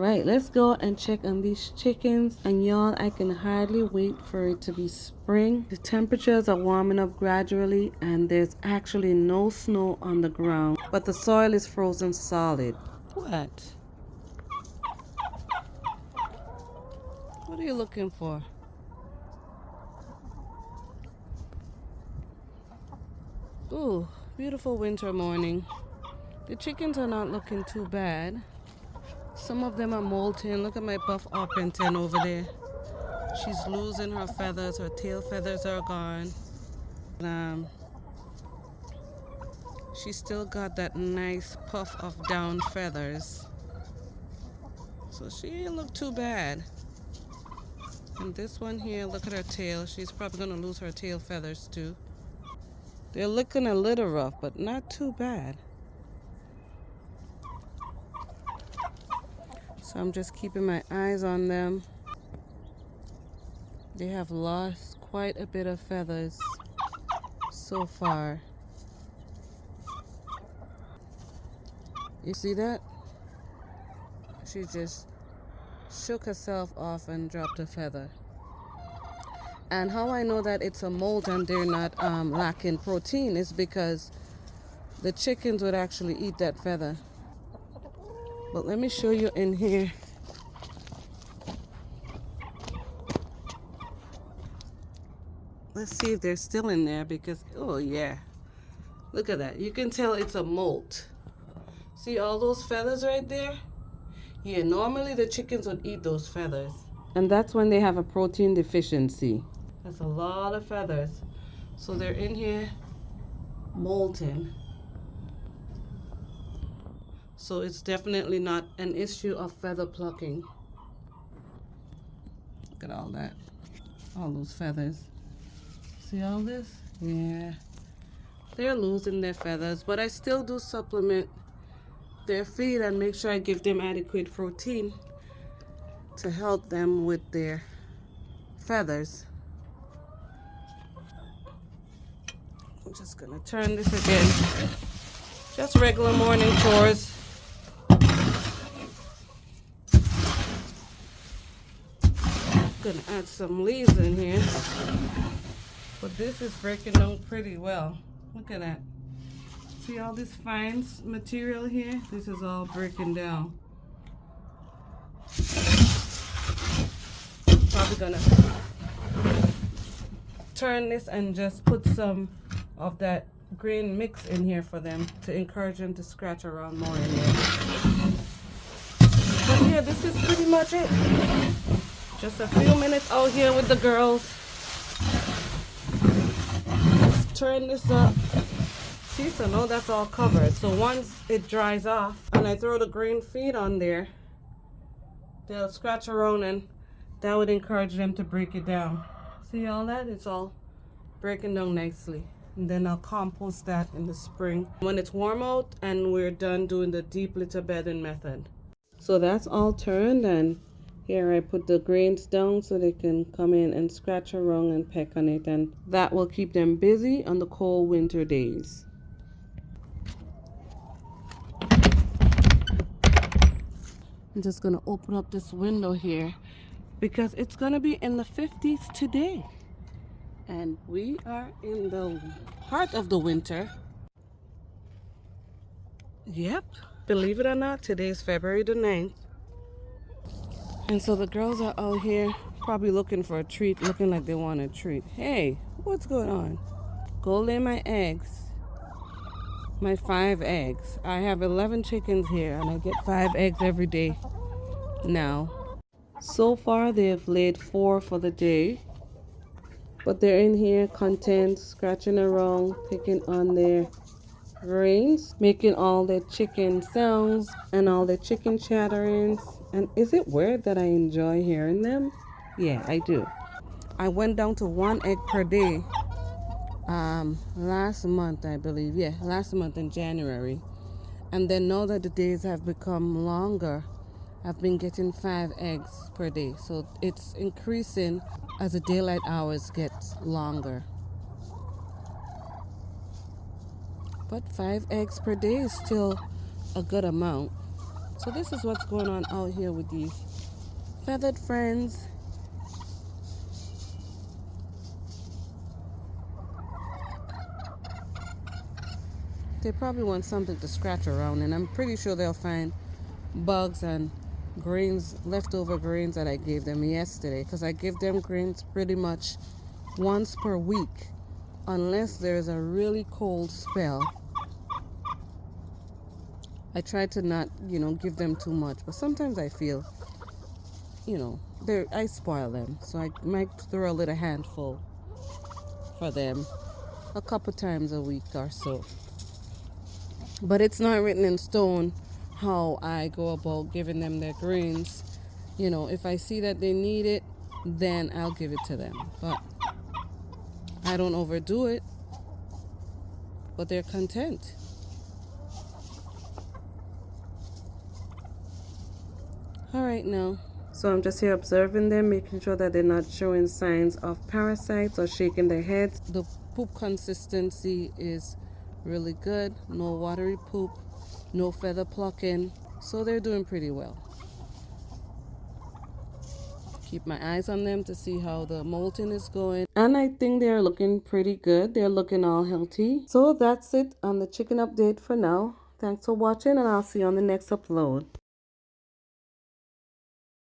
Right, let's go and check on these chickens. And y'all, I can hardly wait for it to be spring. The temperatures are warming up gradually and there's actually no snow on the ground, but the soil is frozen solid. What? What are you looking for? Ooh, beautiful winter morning. The chickens are not looking too bad. Some of them are molting. Look at my buff Orpington over there. She's losing her feathers. Her tail feathers are gone. She's still got that nice puff of down feathers. So she ain't look too bad. And this one here, look at her tail. She's probably gonna lose her tail feathers too. They're looking a little rough, but not too bad. So I'm just keeping my eyes on them. They have lost quite a bit of feathers so far. You see that? She just shook herself off and dropped a feather. And how I know that it's a molt and they're not lacking protein is because the chickens would actually eat that feather. But let me show you in here. Let's see if they're still in there because, oh yeah. Look at that. You can tell it's a molt. See all those feathers right there? Yeah, normally the chickens would eat those feathers. And that's when they have a protein deficiency. That's a lot of feathers. So they're in here molting. So it's definitely not an issue of feather plucking. Look at all that. All those feathers. See all this? Yeah. They're losing their feathers, but I still do supplement their feed and make sure I give them adequate protein to help them with their feathers. I'm just gonna turn this again. Just regular morning chores. Gonna add some leaves in here, but this is breaking down pretty well. Look at that. See all this fine material here? This is all breaking down. Probably gonna turn this and just put some of that grain mix in here for them to encourage them to scratch around more in there. But yeah, this is pretty much it. Just a few minutes out here with the girls. Let's turn this up. See, so now that's all covered. So once it dries off and I throw the grain feed on there, they'll scratch around and that would encourage them to break it down. See all that? It's all breaking down nicely. And then I'll compost that in the spring when it's warm out and we're done doing the deep litter bedding method. So that's all turned, and here I put the grains down so they can come in and scratch around and peck on it, and that will keep them busy on the cold winter days. I'm just gonna open up this window here because it's gonna be in the 50s today. And we are in the heart of the winter. Yep, believe it or not, today is February the 9th. And so the girls are out here probably looking for a treat, looking like they want a treat. Hey, what's going on? Go lay my eggs. My 5 eggs. I have 11 chickens here and I get 5 eggs every day now. So far they have laid 4 for the day. But they're in here content, scratching around, picking on their grains, making all their chicken sounds and all their chicken chatterings. And is it weird that I enjoy hearing them? Yeah, I do. I went down to 1 egg per day last month, I believe. Yeah, last month in January. And then now that the days have become longer, I've been getting 5 eggs per day. So it's increasing as the daylight hours get longer. But 5 eggs per day is still a good amount. So this is what's going on out here with these feathered friends. They probably want something to scratch around, and I'm pretty sure they'll find bugs and grains, leftover grains that I gave them yesterday, because I give them grains pretty much once per week, unless there's a really cold spell. I try to not, give them too much, but sometimes I feel, I spoil them, so I might throw a little handful for them a couple times a week or so. But it's not written in stone how I go about giving them their grains. If I see that they need it, then I'll give it to them. But I don't overdo it. But they're content. All right now. So I'm just here observing them, making sure that they're not showing signs of parasites or shaking their heads. The poop consistency is really good. No watery poop, no feather plucking. So they're doing pretty well. Keep my eyes on them to see how the molting is going. And I think they're looking pretty good. They're looking all healthy. So that's it on the chicken update for now. Thanks for watching, and I'll see you on the next upload.